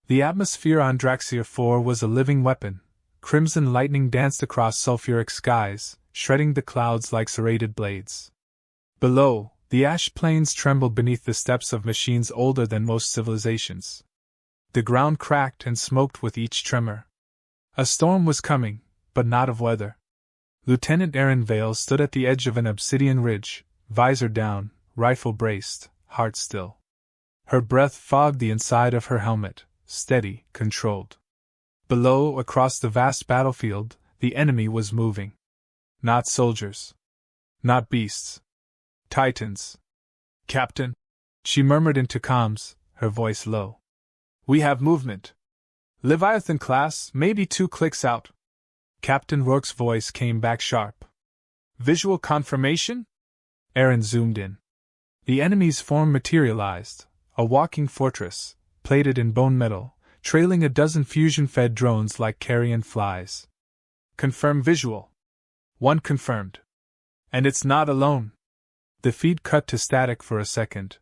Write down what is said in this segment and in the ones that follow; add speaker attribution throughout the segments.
Speaker 1: The atmosphere on Draxier 4 was a living weapon. Crimson lightning danced across sulfuric skies, shredding the clouds like serrated blades. Below, the ash plains trembled beneath the steps of machines older than most civilizations. The ground cracked and smoked with each tremor. A storm was coming, but not of weather. Lieutenant Aaron Vale stood at the edge of an obsidian ridge, visor down, rifle braced, heart still. Her breath fogged the inside of her helmet, steady, controlled. Below, across the vast battlefield, the enemy was moving. Not soldiers. Not beasts. Titans. Captain, she murmured into comms, her voice low. We have movement. Leviathan class, maybe 2 clicks out. Captain Rourke's voice came back sharp. Visual confirmation? Aaron zoomed in. The enemy's form materialized, a walking fortress, plated in bone metal, trailing a dozen fusion-fed drones like carrion flies. Confirm visual. 1 confirmed. And it's not alone. The feed cut to static for a second.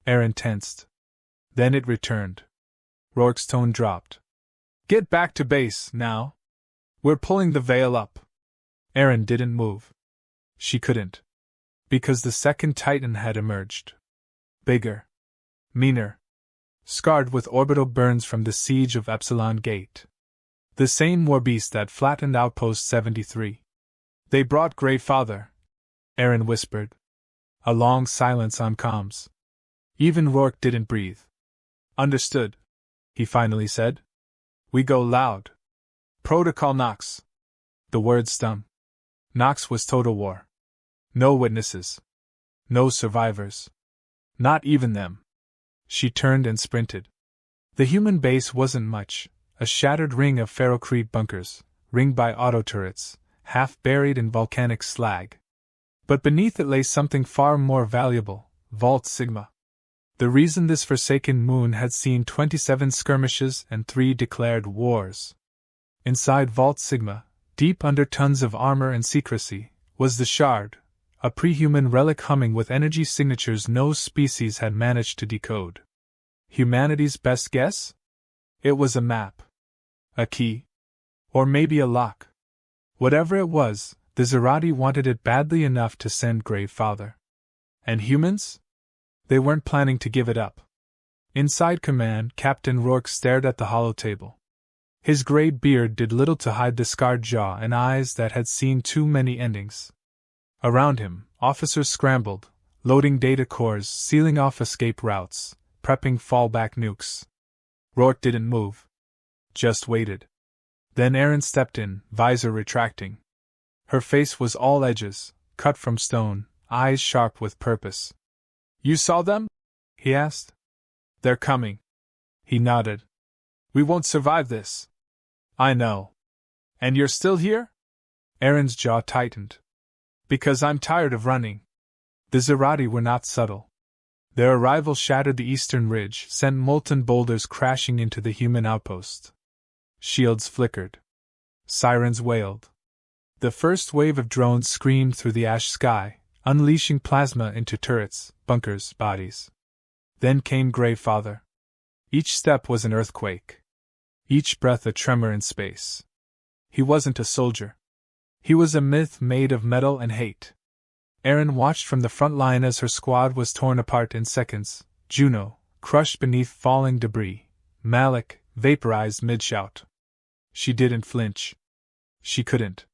Speaker 1: Aaron tensed. Then it returned. Rourke's tone dropped. Get back to base, now. We're pulling the veil up. Aaron didn't move. She couldn't. Because the second Titan had emerged. Bigger. Meaner. Scarred with orbital burns from the siege of Epsilon Gate. The same warbeast that flattened Outpost 73. They brought Grey Father, Aaron whispered. A long silence on comms. Even Rourke didn't breathe. Understood, he finally said. We go loud. Protocol Nox. The word stung. Nox was total war. No witnesses. No survivors. Not even them. She turned and sprinted. The human base wasn't much, a shattered ring of ferrocrete bunkers, ringed by auto-turrets, half buried in volcanic slag. But beneath it lay something far more valuable, Vault Sigma. The reason this forsaken moon had seen 27 skirmishes and 3 declared wars. Inside Vault Sigma, deep under tons of armor and secrecy, was the Shard, a pre-human relic humming with energy signatures no species had managed to decode. Humanity's best guess? It was a map. A key. Or maybe a lock. Whatever it was, the Zerati wanted it badly enough to send Grey Father. And humans? They weren't planning to give it up. Inside command, Captain Rourke stared at the holotable. His gray beard did little to hide the scarred jaw and eyes that had seen too many endings. Around him, officers scrambled, loading data cores, sealing off escape routes, prepping fallback nukes. Rourke didn't move. Just waited. Then Aaron stepped in, visor retracting. Her face was all edges, cut from stone, eyes sharp with purpose. You saw them? He asked. They're coming. He nodded. We won't survive this. I know. And you're still here? Aaron's jaw tightened. Because I'm tired of running. The Zerati were not subtle. Their arrival shattered the eastern ridge, sent molten boulders crashing into the human outpost. Shields flickered. Sirens wailed. The first wave of drones screamed through the ash sky, unleashing plasma into turrets, bunkers, bodies. Then came Grey Father. Each step was an earthquake. Each breath a tremor in space. He wasn't a soldier. He was a myth made of metal and hate. Aaron watched from the front line as her squad was torn apart in seconds, Juno, crushed beneath falling debris, Malik, vaporized mid-shout. She didn't flinch. She couldn't.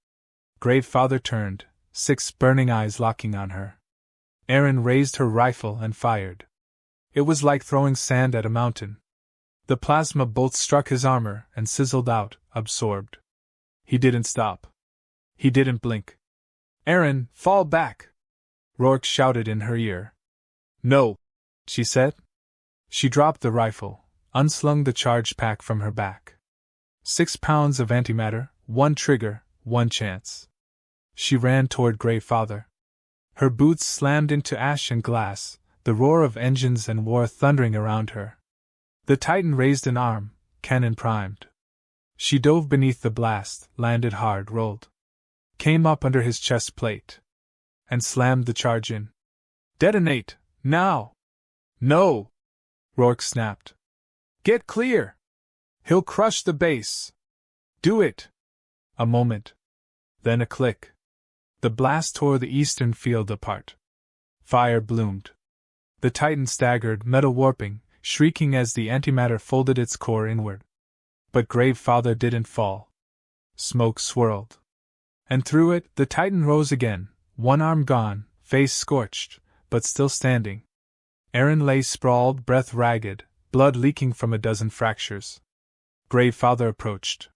Speaker 1: Grey Father turned, 6 burning eyes locking on her. Aaron raised her rifle and fired. It was like throwing sand at a mountain. The plasma bolts struck his armor and sizzled out, absorbed. He didn't stop. He didn't blink. Aaron, fall back! Rourke shouted in her ear. No, she said. She dropped the rifle, unslung the charge pack from her back. 6 pounds of antimatter, 1 trigger, 1 chance. She ran toward Grey Father. Her boots slammed into ash and glass, the roar of engines and war thundering around her. The Titan raised an arm, cannon primed. She dove beneath the blast, landed hard, rolled. Came up under his chest plate. And slammed the charge in. Detonate, now! No! Rourke snapped. Get clear! He'll crush the base. Do it! A moment. Then a click. The blast tore the eastern field apart. Fire bloomed. The Titan staggered, metal warping, shrieking as the antimatter folded its core inward. But Gravefather didn't fall. Smoke swirled. And through it, the Titan rose again, one arm gone, face scorched, but still standing. Aaron lay sprawled, breath ragged, blood leaking from a dozen fractures. Gravefather approached.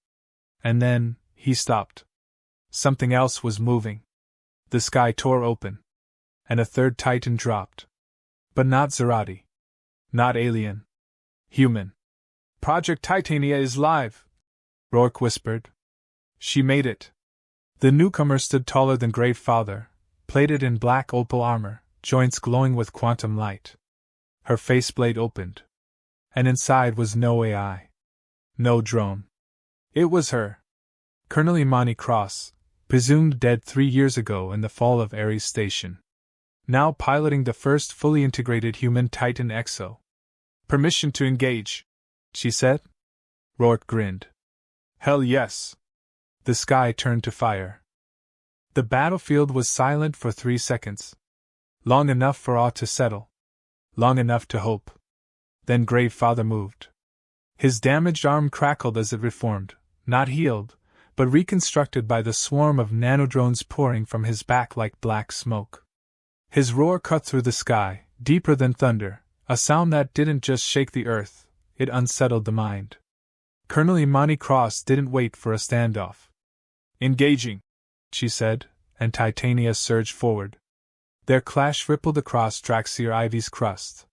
Speaker 1: And then, he stopped. Something else was moving. The sky tore open. And a third Titan dropped. But not Zerati. Not alien. Human. Project Titania is live, Rourke whispered. She made it. The newcomer stood taller than Gravefather, plated in black opal armor, joints glowing with quantum light. Her faceplate opened. And inside was no AI. No drone. It was her. Colonel Imani Cross, presumed dead 3 years ago in the fall of Ares Station. Now piloting the first fully integrated human Titan Exo. Permission to engage, she said. Rourke grinned. Hell yes. The sky turned to fire. The battlefield was silent for 3 seconds. Long enough for awe to settle. Long enough to hope. Then Gravefather moved. His damaged arm crackled as it reformed, not healed, but reconstructed by the swarm of nanodrones pouring from his back like black smoke. His roar cut through the sky, deeper than thunder, a sound that didn't just shake the earth, it unsettled the mind. Colonel Imani Cross didn't wait for a standoff. Engaging, she said, and Titania surged forward. Their clash rippled across Draxier Ivy's crust.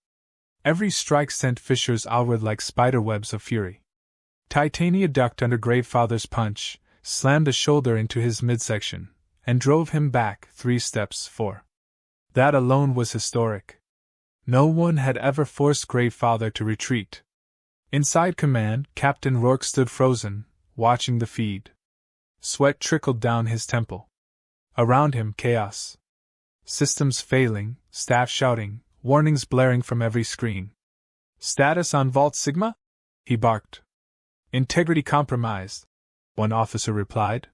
Speaker 1: Every strike sent fissures outward like spiderwebs of fury. Titania ducked under Gravefather's punch, slammed a shoulder into his midsection, and drove him back 3 steps. 4. That alone was historic. No one had ever forced Gravefather to retreat. Inside command, Captain Rourke stood frozen, watching the feed. Sweat trickled down his temple. Around him, chaos. Systems failing, staff shouting, warnings blaring from every screen. Status on Vault Sigma? He barked. Integrity compromised, one officer replied.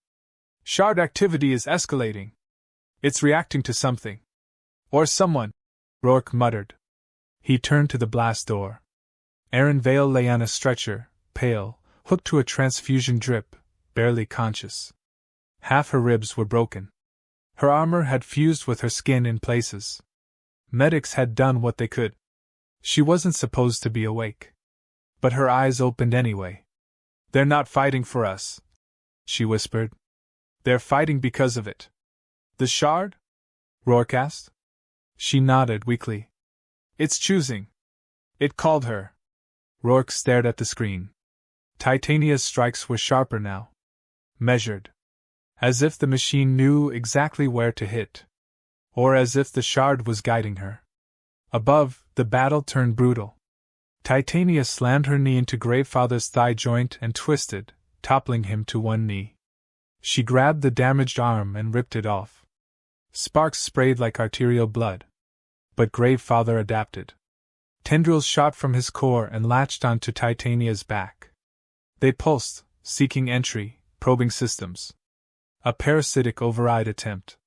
Speaker 1: Shard activity is escalating. It's reacting to something. Or someone, Rourke muttered. He turned to the blast door. Aaron Vale lay on a stretcher, pale, hooked to a transfusion drip, barely conscious. Half her ribs were broken. Her armor had fused with her skin in places. Medics had done what they could. She wasn't supposed to be awake. But her eyes opened anyway. They're not fighting for us, she whispered. They're fighting because of it. The shard? Rourke asked. She nodded weakly. It's choosing. It called her. Rourke stared at the screen. Titania's strikes were sharper now. Measured. As if the machine knew exactly where to hit. Or as if the shard was guiding her. Above, the battle turned brutal. Titania slammed her knee into Gravefather's thigh joint and twisted, toppling him to one knee. She grabbed the damaged arm and ripped it off. Sparks sprayed like arterial blood. But Gravefather adapted. Tendrils shot from his core and latched onto Titania's back. They pulsed, seeking entry, probing systems. A parasitic override attempt.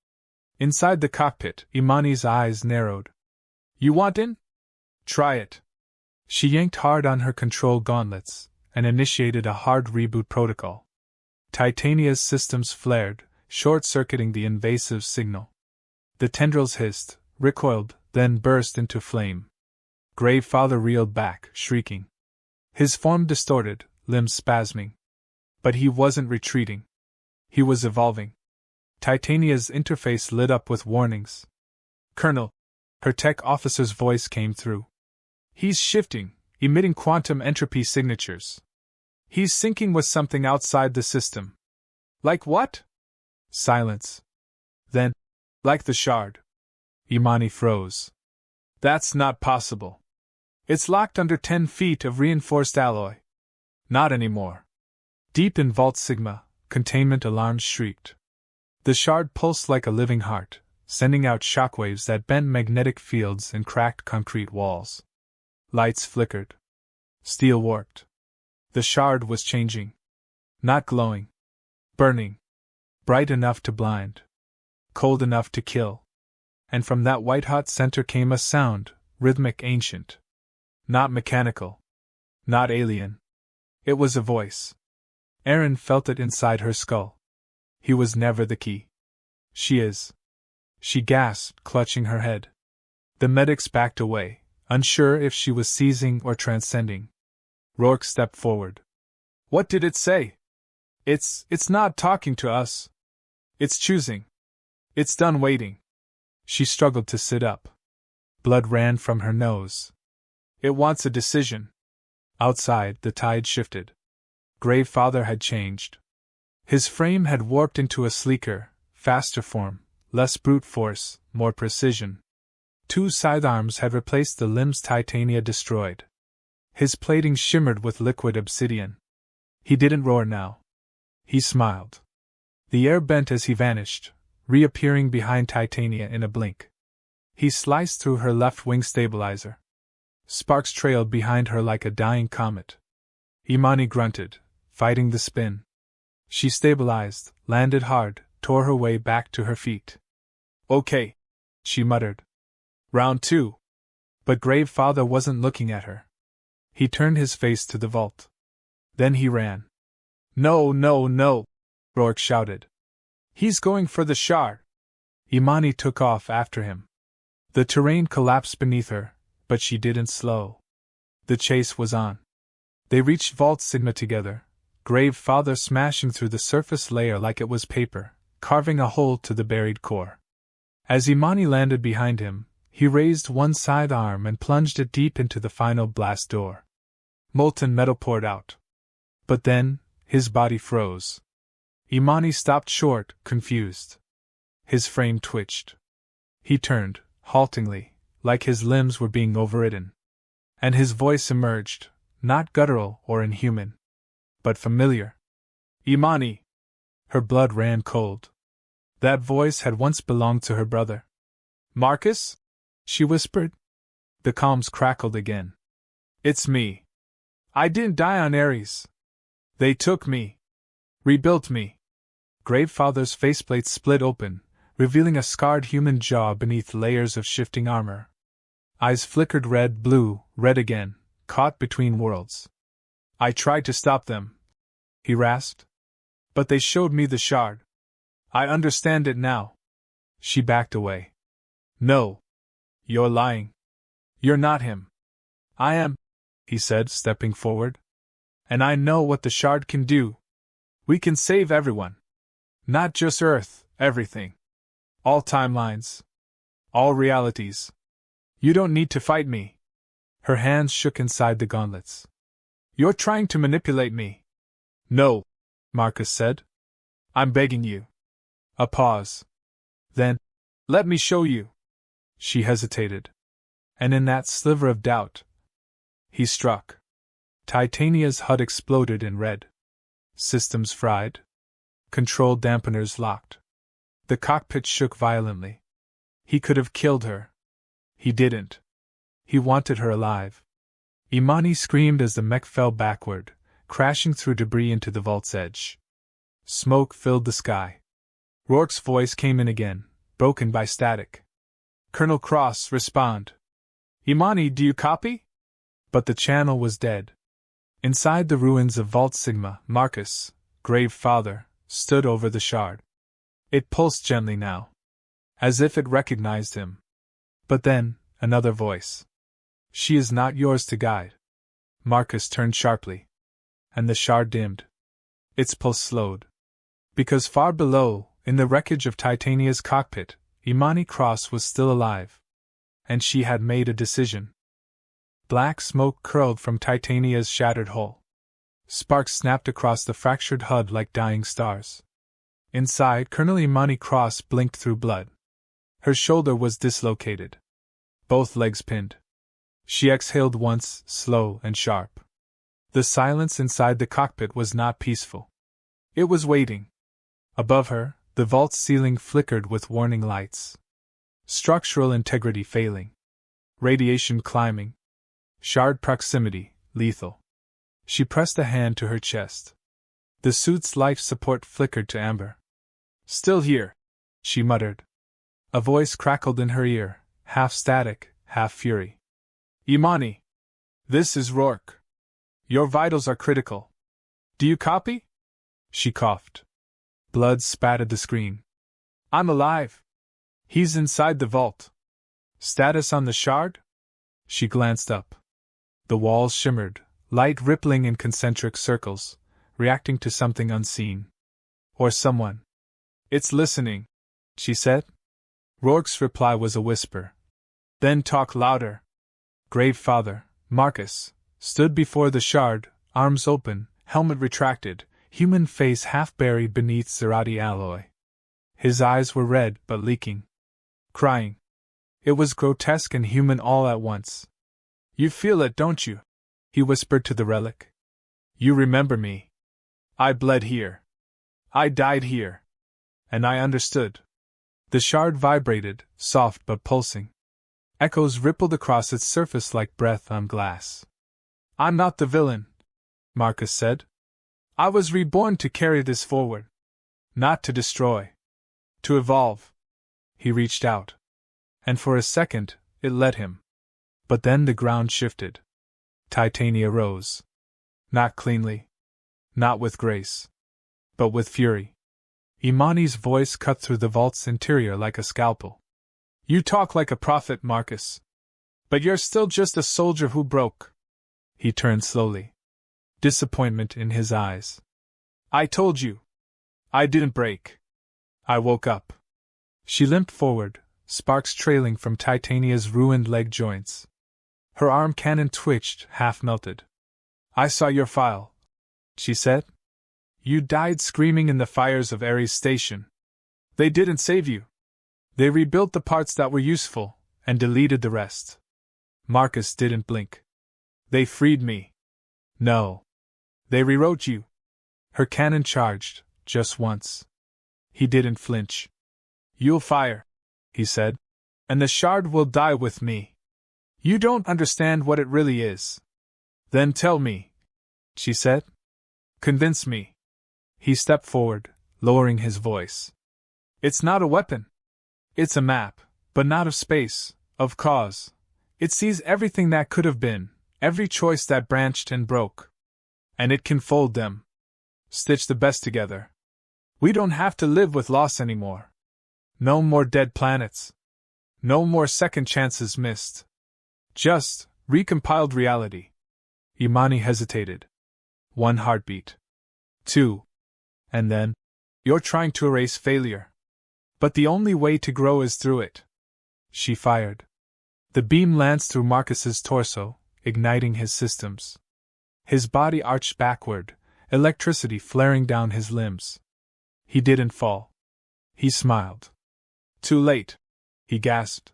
Speaker 1: Inside the cockpit, Imani's eyes narrowed. You want in? Try it. She yanked hard on her control gauntlets and initiated a hard reboot protocol. Titania's systems flared, short-circuiting the invasive signal. The tendrils hissed, recoiled, then burst into flame. Gravefather reeled back, shrieking. His form distorted, limbs spasming. But he wasn't retreating. He was evolving. Titania's interface lit up with warnings. Colonel, her tech officer's voice came through. He's shifting, emitting quantum entropy signatures. He's syncing with something outside the system. Like what? Silence. Then, like the shard. Imani froze. That's not possible. It's locked under 10 feet of reinforced alloy. Not anymore. Deep in Vault Sigma, containment alarms shrieked. The shard pulsed like a living heart, sending out shockwaves that bent magnetic fields and cracked concrete walls. Lights flickered. Steel warped. The shard was changing. Not glowing. Burning. Bright enough to blind. Cold enough to kill. And from that white-hot center came a sound, rhythmic, ancient. Not mechanical. Not alien. It was a voice. Erin felt it inside her skull. He was never the key. She is. She gasped, clutching her head. The medics backed away, unsure if she was seizing or transcending. Rourke stepped forward. What did it say? It's not talking to us. It's choosing. It's done waiting. She struggled to sit up. Blood ran from her nose. It wants a decision. Outside, the tide shifted. Gravefather had changed. His frame had warped into a sleeker, faster form, less brute force, more precision. 2 scythe arms had replaced the limbs Titania destroyed. His plating shimmered with liquid obsidian. He didn't roar now. He smiled. The air bent as he vanished, reappearing behind Titania in a blink. He sliced through her left wing stabilizer. Sparks trailed behind her like a dying comet. Imani grunted, fighting the spin. She stabilized, landed hard, tore her way back to her feet. Okay, she muttered. Round 2. But Gravefather wasn't looking at her. He turned his face to the vault. Then he ran. No, no, no, Rourke shouted. He's going for the shard. Imani took off after him. The terrain collapsed beneath her, but she didn't slow. The chase was on. They reached Vault Sigma together, Gravefather smashing through the surface layer like it was paper, carving a hole to the buried core. As Imani landed behind him, he raised one side arm and plunged it deep into the final blast door. Molten metal poured out. But then, his body froze. Imani stopped short, confused. His frame twitched. He turned, haltingly, like his limbs were being overridden. And his voice emerged, not guttural or inhuman, but familiar. Imani! Her blood ran cold. That voice had once belonged to her brother. Marcus? She whispered. The comms crackled again. It's me. I didn't die on Ares. They took me. Rebuilt me. Gravefather's faceplate split open, revealing a scarred human jaw beneath layers of shifting armor. Eyes flickered red, blue, red again, caught between worlds. I tried to stop them, he rasped. But they showed me the shard. I understand it now. She backed away. No. You're lying. You're not him. I am, he said, stepping forward. And I know what the shard can do. We can save everyone. Not just Earth, everything. All timelines. All realities. You don't need to fight me. Her hands shook inside the gauntlets. You're trying to manipulate me. No, Marcus said. I'm begging you. A pause. Then, let me show you. She hesitated. And in that sliver of doubt, he struck. Titania's HUD exploded in red. Systems fried. Control dampeners locked. The cockpit shook violently. He could have killed her. He didn't. He wanted her alive. Imani screamed as the mech fell backward, crashing through debris into the vault's edge. Smoke filled the sky. Rourke's voice came in again, broken by static. Colonel Cross, respond. Imani, do you copy? But the channel was dead. Inside the ruins of Vault Sigma, Marcus, Gravefather, stood over the shard. It pulsed gently now, as if it recognized him. But then, another voice. She is not yours to guide. Marcus turned sharply. And the shard dimmed. Its pulse slowed. Because far below, in the wreckage of Titania's cockpit, Imani Cross was still alive. And she had made a decision. Black smoke curled from Titania's shattered hull. Sparks snapped across the fractured HUD like dying stars. Inside, Colonel Imani Cross blinked through blood. Her shoulder was dislocated. Both legs pinned. She exhaled once, slow and sharp. The silence inside the cockpit was not peaceful. It was waiting. Above her, the vault's ceiling flickered with warning lights. Structural integrity failing. Radiation climbing. Shard proximity, lethal. She pressed a hand to her chest. The suit's life support flickered to amber. Still here, she muttered. A voice crackled in her ear, half static, half fury. Imani! This is Rourke. Your vitals are critical. Do you copy? She coughed. Blood spattered the screen. I'm alive. He's inside the vault. Status on the shard? She glanced up. The walls shimmered, light rippling in concentric circles, reacting to something unseen. Or someone. It's listening, she said. Rourke's reply was a whisper. Then talk louder. Gravefather, Marcus, stood before the shard, arms open, helmet retracted, human face half buried beneath Zerati alloy. His eyes were red but leaking. Crying. It was grotesque and human all at once. You feel it, don't you? He whispered to the relic. You remember me. I bled here. I died here. And I understood. The shard vibrated, soft but pulsing. Echoes rippled across its surface like breath on glass. I'm not the villain, Marcus said. I was reborn to carry this forward. Not to destroy. To evolve. He reached out. And for a second, it let him. But then the ground shifted. Titania rose. Not cleanly. Not with grace. But with fury. Imani's voice cut through the vault's interior like a scalpel. You talk like a prophet, Marcus. But you're still just a soldier who broke. He turned slowly. Disappointment in his eyes. I told you. I didn't break. I woke up. She limped forward, sparks trailing from Titania's ruined leg joints. Her arm cannon twitched, half melted. I saw your file, she said. You died screaming in the fires of Ares Station. They didn't save you. They rebuilt the parts that were useful, and deleted the rest. Marcus didn't blink. They freed me. No. They rewrote you. Her cannon charged, just once. He didn't flinch. You'll fire, he said. And the shard will die with me. You don't understand what it really is. Then tell me, she said. Convince me. He stepped forward, lowering his voice. It's not a weapon. It's a map, but not of space, of cause. It sees everything that could have been, every choice that branched and broke. And it can fold them. Stitch the best together. We don't have to live with loss anymore. No more dead planets. No more second chances missed. Just, recompiled reality. Imani hesitated. 1 heartbeat. 2. And then, you're trying to erase failure. But the only way to grow is through it. She fired. The beam lanced through Marcus's torso, igniting his systems. His body arched backward, electricity flaring down his limbs. He didn't fall. He smiled. Too late, he gasped.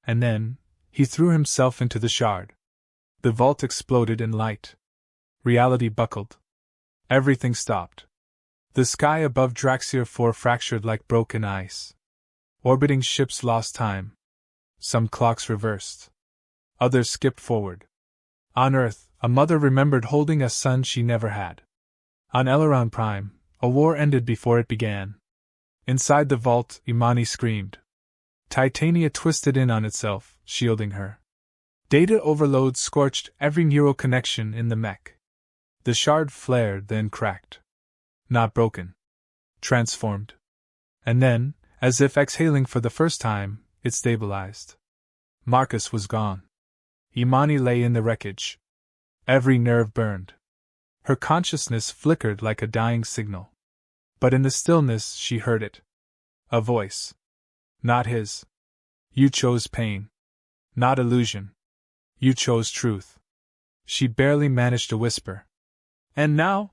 Speaker 1: And then, he threw himself into the shard. The vault exploded in light. Reality buckled. Everything stopped. The sky above Draxier 4 fractured like broken ice. Orbiting ships lost time. Some clocks reversed. Others skipped forward. On Earth, a mother remembered holding a son she never had. On Eleron Prime, a war ended before it began. Inside the vault, Imani screamed. Titania twisted in on itself, shielding her. Data overload scorched every neural connection in the mech. The shard flared, then cracked. Not broken. Transformed. And then, as if exhaling for the first time, it stabilized. Marcus was gone. Imani lay in the wreckage. Every nerve burned. Her consciousness flickered like a dying signal. But in the stillness she heard it. A voice. Not his. You chose pain. Not illusion. You chose truth. She barely managed to whisper. And now?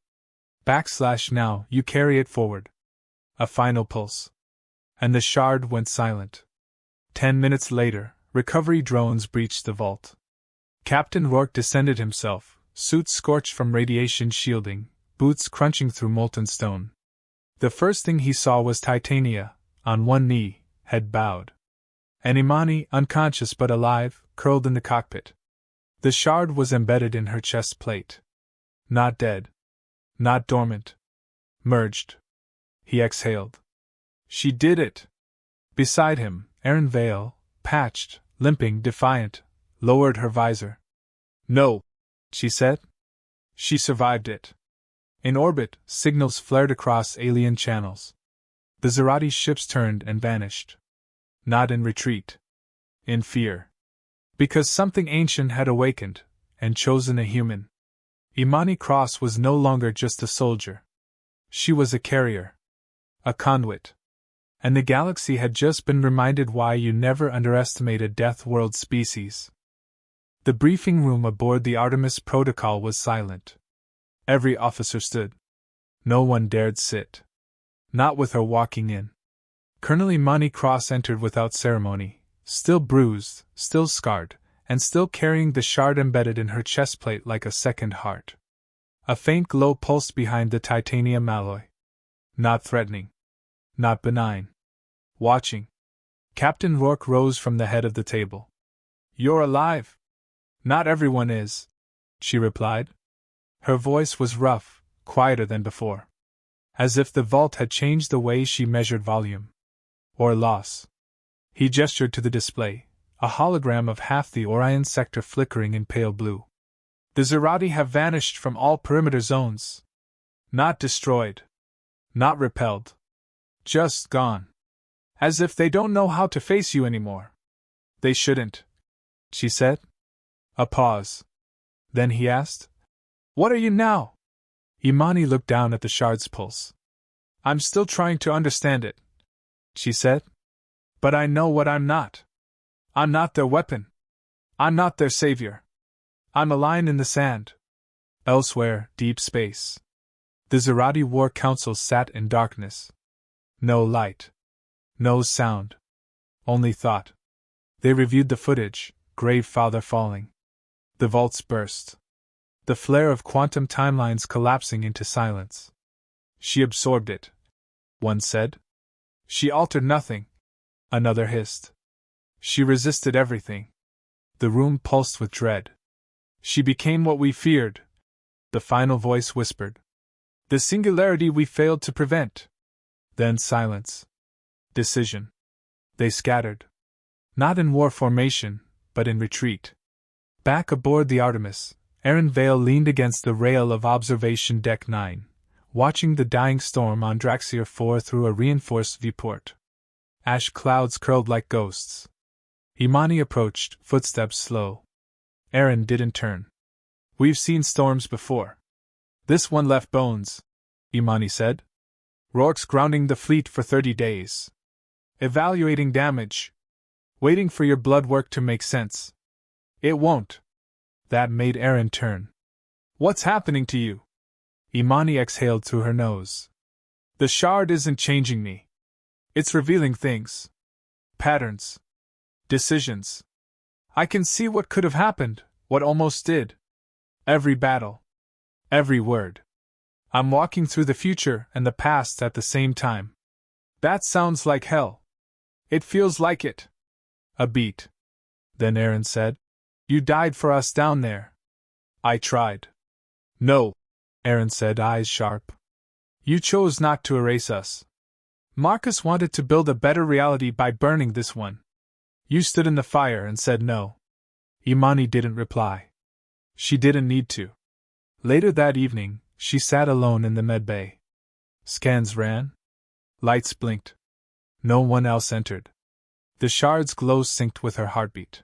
Speaker 1: Now, you carry it forward. A final pulse. And the shard went silent. 10 minutes later, recovery drones breached the vault. Captain Rourke descended himself, suit scorched from radiation shielding, boots crunching through molten stone. The first thing he saw was Titania, on one knee, head bowed. And Imani, unconscious but alive, curled in the cockpit. The shard was embedded in her chest plate. Not dead. Not dormant. Merged. He exhaled. She did it. Beside him, Erin Vale, patched, limping, defiant, lowered her visor. No, she said. She survived it. In orbit, signals flared across alien channels. The Zerati ships turned and vanished. Not in retreat. In fear. Because something ancient had awakened, and chosen a human. Imani Cross was no longer just a soldier. She was a carrier. A conduit. And the galaxy had just been reminded why you never underestimate a Deathworld species. The briefing room aboard the Artemis Protocol was silent. Every officer stood. No one dared sit. Not with her walking in. Colonel Imani Cross entered without ceremony, still bruised, still scarred, and still carrying the shard embedded in her chestplate like a second heart. A faint glow pulsed behind the titanium alloy. Not threatening. Not benign. Watching. Captain Rourke rose from the head of the table. You're alive. Not everyone is, she replied. Her voice was rough, quieter than before. As if the vault had changed the way she measured volume. Or loss. He gestured to the display, a hologram of half the Orion sector flickering in pale blue. The Zerati have vanished from all perimeter zones. Not destroyed. Not repelled. Just gone. As if they don't know how to face you anymore. They shouldn't, she said. A pause. Then he asked, What are you now? Imani looked down at the shard's pulse. I'm still trying to understand it, she said. But I know what I'm not. I'm not their weapon. I'm not their savior. I'm a line in the sand. Elsewhere, deep space. The Zerati War Council sat in darkness. No light. No sound. Only thought. They reviewed the footage, Grave Father falling. The vaults burst. The flare of quantum timelines collapsing into silence. She absorbed it, one said. She altered nothing, another hissed. She resisted everything. The room pulsed with dread. She became what we feared, the final voice whispered. The singularity we failed to prevent. Then silence. Decision. They scattered. Not in war formation, but in retreat. Back aboard the Artemis, Erin Vale leaned against the rail of Observation Deck 9, watching the dying storm on Draxier 4 through a reinforced viewport. Ash clouds curled like ghosts. Imani approached, footsteps slow. Erin didn't turn. We've seen storms before. This one left bones, Imani said. Rourke's grounding the fleet for 30 days. Evaluating damage. Waiting for your blood work to make sense. It won't. That made Erin turn. What's happening to you? Imani exhaled through her nose. The shard isn't changing me. It's revealing things. Patterns. Decisions. I can see what could have happened, what almost did. Every battle. Every word. I'm walking through the future and the past at the same time. That sounds like hell. It feels like it. A beat. Then Erin said, You died for us down there. I tried. No, Erin said, eyes sharp. You chose not to erase us. Marcus wanted to build a better reality by burning this one. You stood in the fire and said no. Imani didn't reply. She didn't need to. Later that evening, she sat alone in the medbay. Scans ran. Lights blinked. No one else entered. The shard's glow synced with her heartbeat.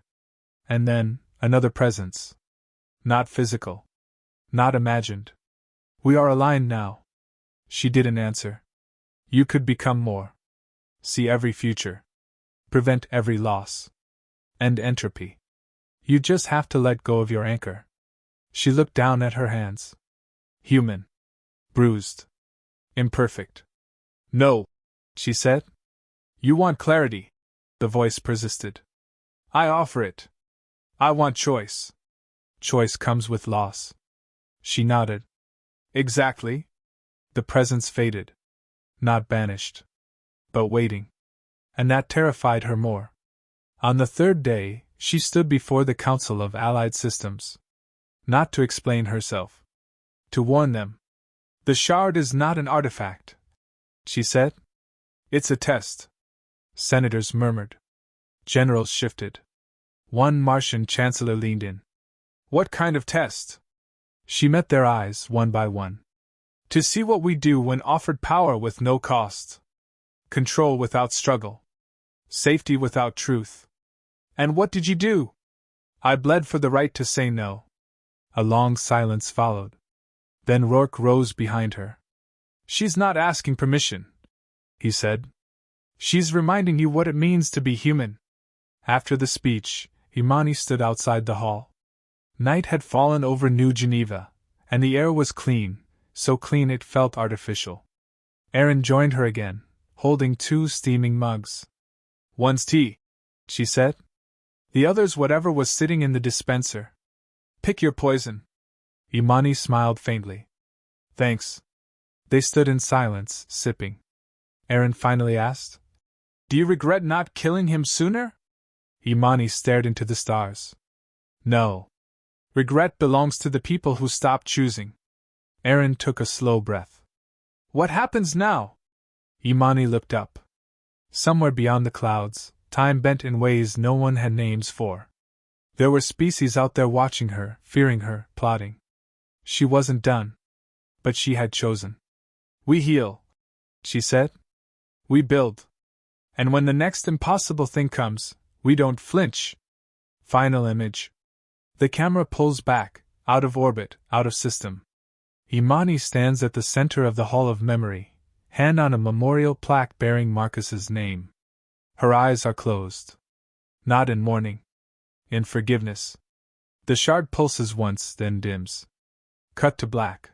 Speaker 1: And then, another presence. Not physical. Not imagined. We are aligned now. She didn't answer. You could become more. See every future. Prevent every loss. End entropy. You just have to let go of your anchor. She looked down at her hands. Human. Bruised. Imperfect. No, she said. You want clarity. The voice persisted. I offer it. I want choice. Choice comes with loss. She nodded. Exactly. The presence faded. Not banished. But waiting. And that terrified her more. On the third day, she stood before the Council of Allied Systems. Not to explain herself. To warn them. The shard is not an artifact, she said. It's a test. Senators murmured. Generals shifted. One Martian chancellor leaned in. What kind of test? She met their eyes one by one. To see what we do when offered power with no cost. Control without struggle. Safety without truth. And what did you do? I bled for the right to say no. A long silence followed. Then Rourke rose behind her. She's not asking permission, he said. She's reminding you what it means to be human. After the speech, Imani stood outside the hall. Night had fallen over New Geneva, and the air was clean, so clean it felt artificial. Aaron joined her again, holding 2 steaming mugs. One's tea, she said. The other's whatever was sitting in the dispenser. Pick your poison. Imani smiled faintly. Thanks. They stood in silence, sipping. Aaron finally asked, Do you regret not killing him sooner? Imani stared into the stars. No. Regret belongs to the people who stopped choosing. Aaron took a slow breath. What happens now? Imani looked up. Somewhere beyond the clouds, time bent in ways no one had names for. There were species out there watching her, fearing her, plotting. She wasn't done. But she had chosen. We heal, she said. We build. And when the next impossible thing comes, we don't flinch. Final image. The camera pulls back, out of orbit, out of system. Imani stands at the center of the Hall of Memory, hand on a memorial plaque bearing Marcus's name. Her eyes are closed. Not in mourning. In forgiveness. The shard pulses once, then dims. Cut to black.